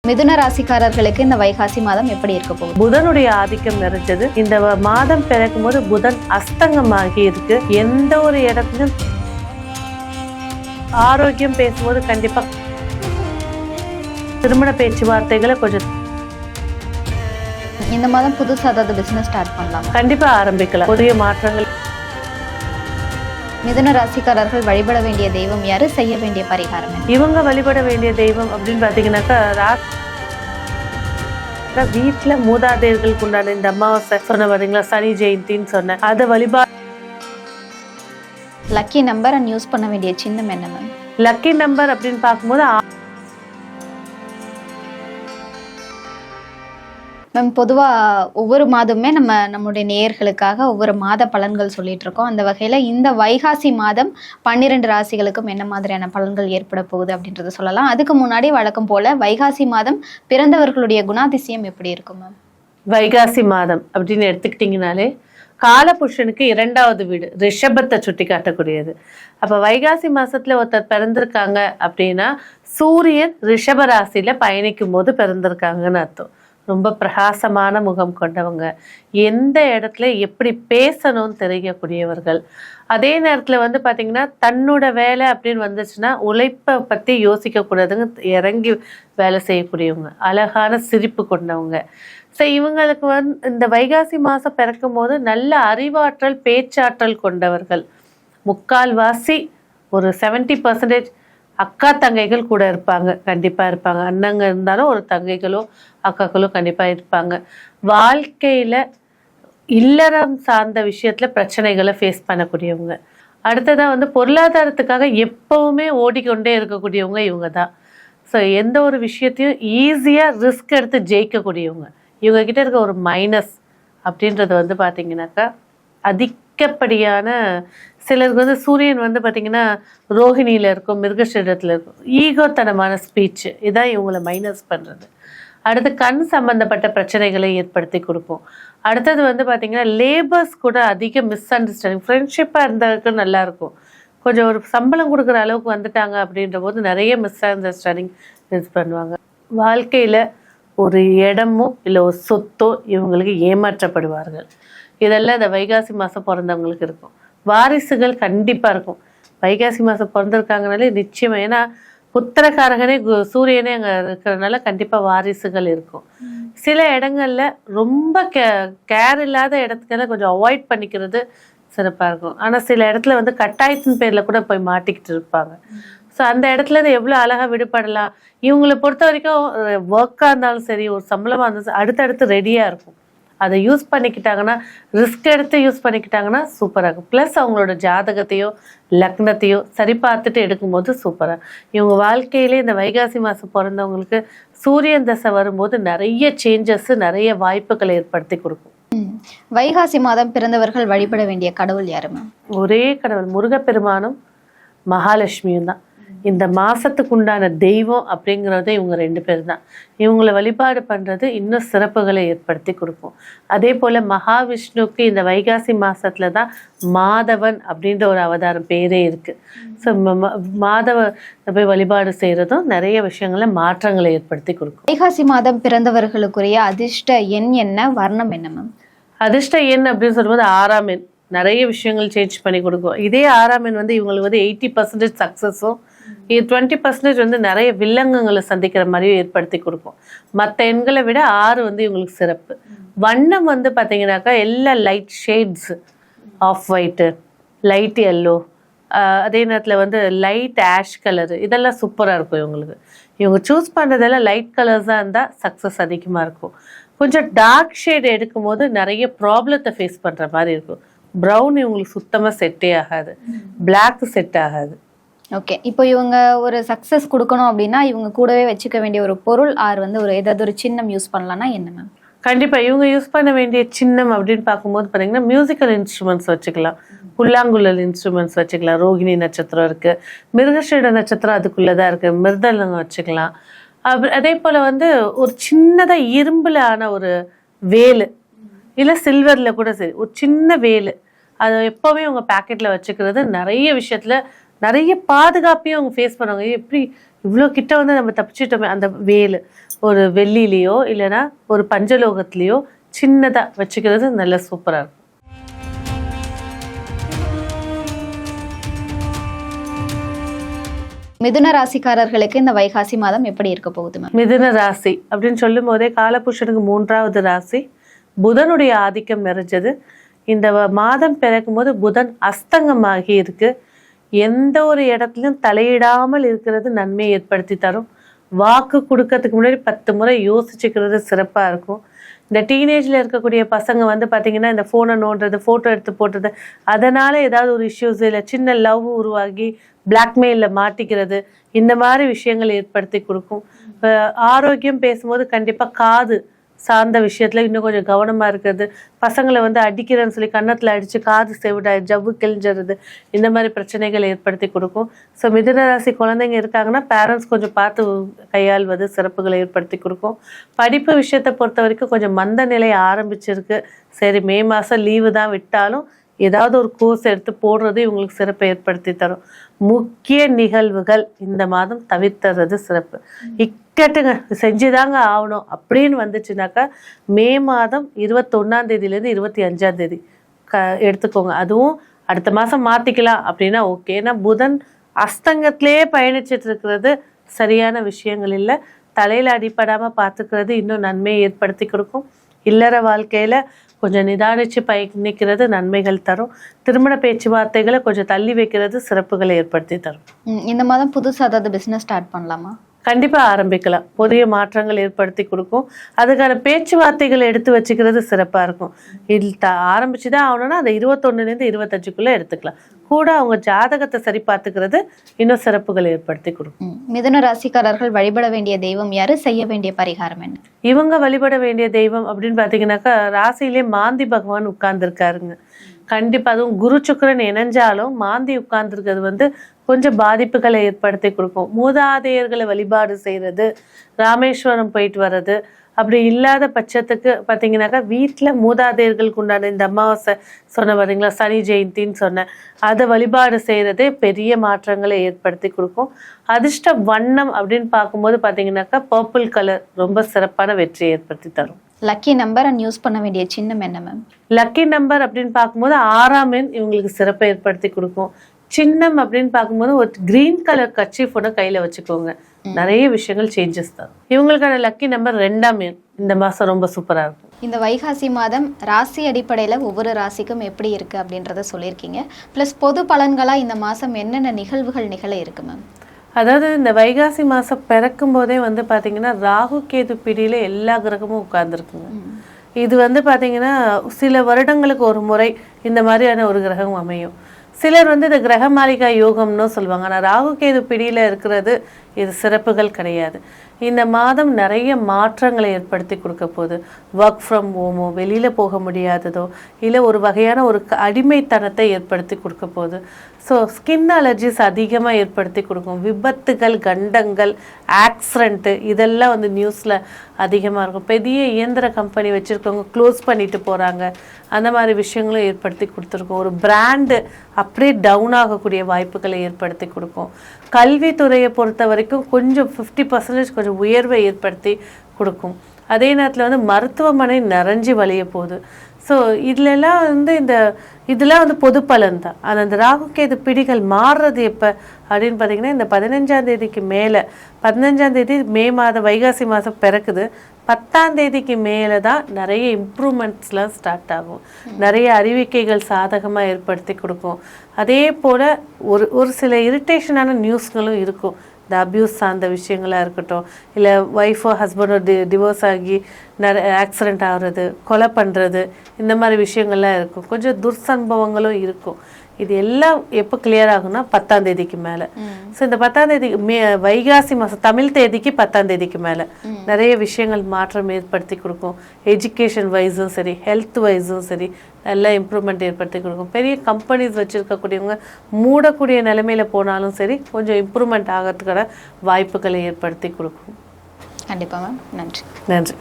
மிதுன ராசிக்காரர்களுக்கு இந்த வைகாசி மாதம் எப்படி இருக்க போகுது? புதனுடைய ஆதிக்கம் நிறைஞ்சது. இந்த மாதம் பிறக்கும் போது புதன் அஸ்தங்கமாகி இருக்கு. எந்த ஒரு இடத்துலயும் ஆரோக்கியம் பேசும்போது கண்டிப்பா திருமண பேச்சுவார்த்தைகளை கொஞ்சம் இந்த மாதம் புதுசா ஏதாவது பிசினஸ் ஸ்டார்ட் பண்ணலாம், கண்டிப்பா ஆரம்பிக்கலாம். புதிய மாற்றங்கள். மிதுன ராசிக்காரர்கள் வழிபட வேண்டிய தெய்வம் யாரு, செய்ய வேண்டிய பரிகாரம் என்ன? இவங்க வழிபட வேண்டிய தெய்வம் அப்படின்னு பாத்தீங்கன்னாக்கா வீட்டுல மூதாதையர்களுக்கு உண்டான இந்த அமாவாசை சொன்ன பாத்தீங்களா, சனி ஜெயந்தின்னு சொன்ன அதை வழிபாடு. லக்கி நம்பர் அண்ட் யூஸ் பண்ண வேண்டிய சின்னம் என்ன மேம்? லக்கி நம்பர் அப்படின்னு பார்க்கும்போது மேம், பொதுவா ஒவ்வொரு மாதமுமே நம்முடைய நேயர்களுக்காக ஒவ்வொரு மாத பலன்கள் சொல்லிட்டு இருக்கோம். அந்த வகையில இந்த வைகாசி மாதம் 12 ராசிகளுக்கும் என்ன மாதிரியான பலன்கள் ஏற்பட போகுது அப்படின்றத சொல்லலாம். அதுக்கு முன்னாடி வழக்கம் போல வைகாசி மாதம் பிறந்தவர்களுடைய குணாதிசயம் எப்படி இருக்கும் மேம்? வைகாசி மாதம் அப்படின்னு எடுத்துக்கிட்டீங்கனாலே காலபுருஷனுக்கு 2வது வீடு ரிஷபத்தை சுட்டி காட்டக்கூடியது. அப்ப வைகாசி மாசத்துல ஒருத்தர் பிறந்திருக்காங்க அப்படின்னா சூரியன் ரிஷப ராசியில பயணிக்கும் போது பிறந்திருக்காங்கன்னு அர்த்தம். ரொம்ப பிரகாசமான முகம் கொண்டவங்க, எந்த இடத்துல எப்படி பேசணும்னு தெரியக்கூடியவர்கள். அதே நேரத்துல வந்து பாத்தீங்கன்னா தன்னோட வேலை அப்படின்னு வந்துச்சுன்னா உழைப்பை பத்தி யோசிக்க கூடாதுங்க, இறங்கி வேலை செய்யக்கூடியவங்க, அழகான சிரிப்பு கொண்டவங்க. ஸோ இவங்களுக்கு இந்த வைகாசி மாதம் பிறக்கும் போது நல்ல அறிவாற்றல் பேச்சாற்றல் கொண்டவர்கள். முக்கால்வாசி ஒரு 70% அக்கா தங்கைகள் கூட இருப்பாங்க, கண்டிப்பாக இருப்பாங்க. அண்ணங்க இருந்தாலும் ஒரு தங்கைகளோ அக்காக்களோ கண்டிப்பாக இருப்பாங்க. வாழ்க்கையில் இல்லறம் சார்ந்த விஷயத்தில் பிரச்சனைகளை ஃபேஸ் பண்ணக்கூடியவங்க. அடுத்ததான் வந்து பொருளாதாரத்துக்காக எப்பவுமே ஓடிக்கொண்டே இருக்கக்கூடியவங்க இவங்க தான். ஸோ எந்த ஒரு விஷயத்தையும் ஈஸியாக ரிஸ்க் எடுத்து ஜெயிக்கக்கூடியவங்க. இவங்க கிட்ட இருக்க ஒரு மைனஸ் அப்படின்றது வந்து பார்த்தீங்கன்னாக்கா அதிகப்படியான சிலருக்கு வந்து சூரியன் வந்து பார்த்தீங்கன்னா ரோஹிணியில் இருக்கும், மிருகஷீரத்தில் இருக்கும், ஈகோத்தனமான ஸ்பீச், இதான் இவங்களை மைனஸ் பண்ணுறது. அடுத்து கண் சம்பந்தப்பட்ட பிரச்சனைகளை ஏற்படுத்தி கொடுக்கும். அடுத்தது வந்து பார்த்தீங்கன்னா லேபர்ஸ் கூட அதிக மிஸ் அண்டர்ஸ்டாண்டிங். ஃப்ரெண்ட்ஷிப்பாக இருந்தாருக்கு நல்லாயிருக்கும், கொஞ்சம் ஒரு சம்பளம் கொடுக்குற அளவுக்கு வந்துட்டாங்க அப்படின்ற போது நிறைய மிஸ் அண்டர்ஸ்டாண்டிங் யூஸ் பண்ணுவாங்க. வாழ்க்கையில் ஒரு இடமோ இல்லை ஒரு சொத்தோ இவங்களுக்கு ஏமாற்றப்படுவார்கள். இதெல்லாம் இந்த வைகாசி மாதம் பிறந்தவங்களுக்கு இருக்கும். வாரிசுகள் கண்டிப்பாக இருக்கும். வைகாசி மாதம் பிறந்திருக்காங்கனாலே நிச்சயமாக, ஏன்னா புத்திரக்காரகனே சூரியனே அங்கே இருக்கிறதுனால கண்டிப்பாக வாரிசுகள் இருக்கும். சில இடங்கள்ல ரொம்ப கேர் இல்லாத இடத்துக்கெல்லாம் கொஞ்சம் அவாய்ட் பண்ணிக்கிறது சிறப்பாக இருக்கும். ஆனால் சில இடத்துல வந்து கட்டாயத்தின் பேரில் கூட போய் மாட்டிக்கிட்டு இருப்பாங்க. ஸோ அந்த இடத்துல இருந்து எவ்வளோ அழகாக விடுபடலாம். இவங்களை பொறுத்த வரைக்கும் ஒர்க்காக இருந்தாலும் சரி, ஒரு சம்பளமாக இருந்தாலும் சரி, அடுத்தடுத்து ரெடியாக இருக்கும். அதை யூஸ் பண்ணிக்கிட்டாங்கன்னா, ரிஸ்க் எடுத்து யூஸ் பண்ணிக்கிட்டாங்கன்னா சூப்பராக இருக்கும். ப்ளஸ் அவங்களோட ஜாதகத்தையோ லக்னத்தையோ சரி பார்த்துட்டு எடுக்கும்போது சூப்பராக. இவங்க வாழ்க்கையிலே இந்த வைகாசி மாதம் பிறந்தவங்களுக்கு சூரியன் தசை வரும்போது நிறைய சேஞ்சஸ், நிறைய வாய்ப்புகளை ஏற்படுத்தி கொடுக்கும். வைகாசி மாதம் பிறந்தவர்கள் வழிபட வேண்டிய கடவுள் யாரு மேம்? ஒரே கடவுள், முருகப்பெருமானும் மகாலட்சுமியும் தான். இந்த மாசத்துக்கு உண்டான தெய்வம் அப்படிங்கிறத இவங்க 2 பேர் தான். இவங்களை வழிபாடு பண்றது இன்னும் சிறப்புகளை ஏற்படுத்தி கொடுக்கும். அதே போல மகாவிஷ்ணுவுக்கு இந்த வைகாசி மாசத்துல தான் மாதவன் அப்படின்ற ஒரு அவதாரம் பேரே இருக்கு. ஸோ மாதவ போய் வழிபாடு செய்யறதும் நிறைய விஷயங்கள மாற்றங்களை ஏற்படுத்தி கொடுக்கும். வைகாசி மாதம் பிறந்தவர்களுக்குரிய அதிர்ஷ்ட எண் என்ன, வர்ணம் என்ன மேம்? அதிர்ஷ்ட எண் அப்படின்னு சொல்லும்போது 6ஆம் எண் நிறைய விஷயங்கள் சேஞ்ச் பண்ணி கொடுக்கும். இதே 6ஆம் எண் வந்து இவங்களுக்கு வந்து 80% சக்ஸஸும் 20% வந்து நிறைய வில்லங்கங்களை சந்திக்கிற மாதிரியும் ஏற்படுத்தி கொடுக்கும். மற்ற எண்களை விட 6 வந்து இவங்களுக்கு சிறப்பு. வண்ணம் வந்து பார்த்தீங்கன்னாக்கா எல்லா light shades, of white, light yellow, அதே நேரத்தில் வந்து லைட் ஆஷ் கலரு, இதெல்லாம் சூப்பராக இருக்கும் இவங்களுக்கு. இவங்க சூஸ் பண்ணுறதெல்லாம் லைட் கலர்ஸாக இருந்தால் சக்ஸஸ் அதிகமாக இருக்கும். கொஞ்சம் டார்க் ஷேட் எடுக்கும் போது நிறைய ப்ராப்ளத்தை ஃபேஸ் பண்ணுற மாதிரி இருக்கும். ப்ரௌன் இவங்களுக்கு சுத்தமாக செட்டே ஆகாது, பிளாக் செட் ஆகாது. ஓகே, இப்போ இவங்க ஒரு சக்ஸஸ் கொடுக்கணும் அப்படின்னா இவங்க கூடவே வச்சுக்க வேண்டிய ஒரு பொருள் வந்து ஏதாவது ஒரு சின்னம் யூஸ் பண்ணலாம்னா என்ன மேம்? கண்டிப்பாக இவங்க யூஸ் பண்ண வேண்டிய சின்னம் அப்படின்னு பார்க்கும்போது பார்த்தீங்கன்னா மியூசிக்கல் இன்ஸ்ட்ருமெண்ட்ஸ் வச்சுக்கலாம், புல்லாங்குழல் இன்ஸ்ட்ருமெண்ட்ஸ் வச்சுக்கலாம். ரோகிணி நட்சத்திரம் இருக்குது, மிருகஷீட நட்சத்திரம் அதுக்குள்ளே தான் இருக்குது, மிருதலங்க வச்சுக்கலாம். அதே போல் வந்து ஒரு சின்னதாக இரும்பில் ஆன ஒரு வேலு, இல்லை சில்வரில் கூட சரி, ஒரு சின்ன வேலு, அதை எப்போவுமே அவங்க பேக்கெட்டில் வச்சுக்கிறது நிறைய விஷயத்தில் நிறைய பாதுகாப்பையும் அவங்க ஃபேஸ் பண்ணுவாங்க. எப்படி இவ்வளோ கிட்ட வந்து நம்ம தப்பிச்சிட்டோமே, அந்த வேலு ஒரு வெள்ளிலேயோ இல்லைன்னா ஒரு பஞ்சலோகத்திலேயோ சின்னதாக வச்சுக்கிறது நல்ல சூப்பராக இருக்கும். மிதுன ராசிக்காரர்களுக்கு இந்த வைகாசி மாதம் எப்படி இருக்க போகுது மேம்? மிதுன ராசி அப்படின்னு சொல்லும் போதே காலபுருஷனுக்கு 3வது ராசி, புதனுடைய ஆதிக்கம் நிறைஞ்சது. இந்த மாதம் பிறக்கும் போது புதன் அஸ்தங்கமாகி இருக்கு. எந்த ஒரு இடத்துலையும் தலையிடாமல் இருக்கிறது நன்மையை ஏற்படுத்தி தரும். வாக்கு கொடுக்கறதுக்கு முன்னாடி 10 முறை யோசிச்சுக்கிறது சிறப்பாக இருக்கும். இந்த டீனேஜில் இருக்கக்கூடிய பசங்க வந்து பார்த்தீங்கன்னா இந்த ஃபோனை நோண்டுறது, ஃபோட்டோ எடுத்து போடுறது, அதனால் ஏதாவது ஒரு இஷ்யூஸ் இல்லை சின்ன லவ் உருவாகி பிளாக்மெயிலில் மாட்டிக்கிறது, இந்த மாதிரி விஷயங்கள் ஏற்படுத்தி கொடுக்கும். ஆரோக்கியம் பேசும்போது கண்டிப்பாக காது சார்ந்த விஷயத்தில் இன்னும் கொஞ்சம் கவனமாக இருக்கிறது. பசங்களை வந்து அடிக்கிறேன்னு சொல்லி கன்னத்தில் அடித்து காது செவிடாய் ஜவ்வு கிழிஞ்சிறது, இந்த மாதிரி பிரச்சனைகள் ஏற்படுத்தி கொடுக்கும். ஸோ மிதுன ராசி குழந்தைங்க இருக்காங்கன்னா பேரண்ட்ஸ் கொஞ்சம் பார்த்து கையாள்வது சிறப்புகளை ஏற்படுத்தி கொடுக்கும். படிப்பு விஷயத்தை பொறுத்த வரைக்கும் கொஞ்சம் மந்த நிலை ஆரம்பிச்சிருக்கு. சரி, மே மாதம் லீவு தான் விட்டாலும் ஏதாவது ஒரு கோர்ஸ் எடுத்து போடுறது இவங்களுக்கு சிறப்பை ஏற்படுத்தி தரும். முக்கிய நிகழ்வுகள் இந்த மாதம் தவிர்த்துறது சிறப்பு. இக்கட்டுங்க செஞ்சுதாங்க ஆகணும் அப்படின்னு வந்துச்சுனாக்கா மே மாதம் 21ஆம் தேதியிலேருந்து 25ஆம் தேதி எடுத்துக்கோங்க. அதுவும் அடுத்த மாதம் மாற்றிக்கலாம் அப்படின்னா ஓகே. ஏன்னா புதன் அஸ்தங்கத்திலே பயணிச்சுட்டு இருக்கிறது சரியான விஷயங்கள் இல்லை. தலையில் அடிப்படாமல் பார்த்துக்கிறது இன்னும் நன்மையை ஏற்படுத்தி கொடுக்கும். இல்லற வாழ்க்கையில் கொஞ்சம் நிதானிச்சு பயணிக்கிறது நன்மைகள் தரும். திருமண பேச்சுவார்த்தைகளை கொஞ்சம் தள்ளி வைக்கிறது சிறப்புகளை ஏற்படுத்தி தரும். இந்த மாதம் புதுசாக ஏதாவது பிஸ்னஸ் ஸ்டார்ட் பண்ணலாமா? கண்டிப்பாக ஆரம்பிக்கலாம். புதிய மாற்றங்கள் ஏற்படுத்தி கொடுக்கும். அதுக்கான பேச்சுவார்த்தைகளை எடுத்து வச்சுக்கிறது சிறப்பாக இருக்கும். இது ஆரம்பிச்சு தான் ஆகணும்னா அந்த 21லேருந்து 25க்குள்ளே எடுத்துக்கலாம். கூட அவங்க ஜாதகத்தை சரி பார்த்துக்கிறது இன்னும் சிறப்புகளை ஏற்படுத்தி கொடுக்கும். மிதுன ராசிக்காரர்கள் வழிபட வேண்டிய தெய்வம் யாரு? செய்ய வேண்டிய பரிகாரம் என்ன? இவங்க வழிபட வேண்டிய தெய்வம் அப்படின்னு பார்த்தீங்கன்னாக்கா ராசியிலே மாந்தி பகவான் உட்கார்ந்துருக்காருங்க. கண்டிப்பாக அதுவும் குரு சுக்கிரன் இணைஞ்சாலும் மாந்தி உட்கார்ந்துருக்கிறது வந்து கொஞ்சம் பாதிப்புகளை ஏற்படுத்தி கொடுக்கும். மூதாதையர்களை வழிபாடு செய்கிறது, ராமேஸ்வரம் போயிட்டு வர்றது, அப்படி இல்லாத பட்சத்துக்கு பார்த்தீங்கன்னாக்கா வீட்டில் மூதாதையர்களுக்கு உண்டான இந்த அமாவாசை சொன்ன வரீங்களா, சனி ஜெயந்தின்னு சொன்னேன், அதை வழிபாடு செய்கிறதே பெரிய மாற்றங்களை ஏற்படுத்தி கொடுக்கும். அதிர்ஷ்ட வண்ணம் அப்படின்னு பார்க்கும்போது பார்த்தீங்கன்னாக்கா பர்பிள் கலர் ரொம்ப சிறப்பான வெற்றியை ஏற்படுத்தி தரும். லக்கி நம்பர் அண்ட் யூஸ் பண்ண வேண்டிய சின்னம் என்ன மேம்? லக்கி நம்பர் அப்படின்னு பார்க்கும்போது 6ஆம் எண் இவங்களுக்கு சிறப்பை ஏற்படுத்தி கொடுக்கும். சின்னம் அப்படின்னு பார்க்கும்போது ஒரு கிரீன் கலர் கர்ச்சீஃப் ஒன்று கையில் வச்சுக்கோங்க. நிறைய விஷயங்கள் சேஞ்சஸ் தான். இவங்களுக்கான லக்கி நம்பர் 2ஆம் எண் இந்த மாதம் ரொம்ப சூப்பராக இருக்கும். இந்த வைகாசி மாதம் ராசி அடிப்படையில் ஒவ்வொரு ராசிக்கும் எப்படி இருக்குது அப்படின்றத சொல்லியிருக்கீங்க. ப்ளஸ் பொது பலன்களாக இந்த மாதம் என்னென்ன நிகழ்வுகள் நிகழ இருக்கு மேம்? அதாவது இந்த வைகாசி மாதம் பிறக்கும் போதே வந்து பார்த்தீங்கன்னா ராகு கேது பிடியில் எல்லா கிரகமும் உட்கார்ந்துருக்குங்க. இது வந்து பார்த்தீங்கன்னா சில வருடங்களுக்கு ஒரு முறை இந்த மாதிரியான ஒரு கிரகம் அமையும். சிலர் வந்து இந்த கிரக மாளிகா யோகம்னு சொல்லுவாங்க. ஆனால் ராகு கேது பிடியில் இருக்கிறது இது சிறப்புகள் கிடையாது. இந்த மாதம் நிறைய மாற்றங்களை ஏற்படுத்தி கொடுக்க போகுது. ஒர்க் ஃப்ரம் ஹோமோ, வெளியில் போக முடியாததோ, இல்லை ஒரு வகையான ஒரு அடிமைத்தனத்தை ஏற்படுத்தி கொடுக்க போகுது. ஸோ ஸ்கின் அலர்ஜிஸ் அதிகமாக ஏற்படுத்தி கொடுக்கும். விபத்துகள், கண்டங்கள், ஆக்சிடென்ட்டு இதெல்லாம் வந்து நியூஸில் அதிகமாக இருக்கும். பெரிய இயந்திர கம்பெனி வச்சுருக்கவங்க க்ளோஸ் பண்ணிட்டு போகிறாங்க, அந்த மாதிரி விஷயங்களும் ஏற்படுத்தி கொடுத்துருக்கோம். ஒரு பிராண்டு அப்படியே டவுன் ஆகக்கூடிய வாய்ப்புகளை ஏற்படுத்தி கொடுக்கும். கல்வித்துறையை பொறுத்த வரைக்கும் கொஞ்சம் 50% கொஞ்சம் உயர்வை ஏற்படுத்தி கொடுக்கும். அதே நேரத்தில் வந்து மருத்துவமனை நிறைஞ்சி வழிய போகுது. ஸோ இதுலலாம் வந்து இதெல்லாம் வந்து பொது பலன் தான். ஆனால் அந்த ராகு கேது பிடிகள் மாறுறது எப்போ அப்படின்னு பார்த்தீங்கன்னா இந்த 15ஆம் தேதிக்கு மேலே, 15ஆம் தேதி மே மாதம் வைகாசி மாதம் பிறக்குது. 10ஆம் தேதிக்கு மேலே தான் நிறைய இம்ப்ரூவ்மெண்ட்ஸ்லாம் ஸ்டார்ட் ஆகும். நிறைய அறிவிக்கைகள் சாதகமாக ஏற்படுத்தி கொடுக்கும். அதே போல் ஒரு சில இரிட்டேஷனான நியூஸ்களும் இருக்கும். இந்த அப்யூஸ் சார்ந்த விஷயங்களாக இருக்கட்டும், இல்லை ஒய்ஃபோ ஹஸ்பண்டோ டிவோர்ஸ் ஆகி நிறைய ஆக்சிடெண்ட் ஆகிறது, கொலை பண்ணுறது, இந்த மாதிரி விஷயங்கள்லாம் இருக்கும். கொஞ்சம் துர்சம்பவங்களும் இருக்கும். இது எல்லாம் எப்போ கிளியர் ஆகும்னா 10ஆம் தேதிக்கு மேலே. ஸோ இந்த 10ஆம் தேதி வைகாசி மாதம் தமிழ் தேதிக்கு 10ஆம் தேதிக்கு மேலே நிறைய விஷயங்கள் மாற்றம் ஏற்படுத்தி கொடுக்கும். எஜுகேஷன் வைஸும் சரி, ஹெல்த் வைஸும் சரி, நல்ல இம்ப்ரூவ்மெண்ட் ஏற்படுத்தி கொடுக்கும். பெரிய கம்பெனிஸ் வச்சுருக்கக்கூடியவங்க மூடக்கூடிய நிலைமையில் போனாலும் சரி கொஞ்சம் இம்ப்ரூவ்மெண்ட் ஆகிறதுக்கான வாய்ப்புகளை ஏற்படுத்தி கொடுக்கும். கண்டிப்பாக மேம். நன்றி. நன்றி.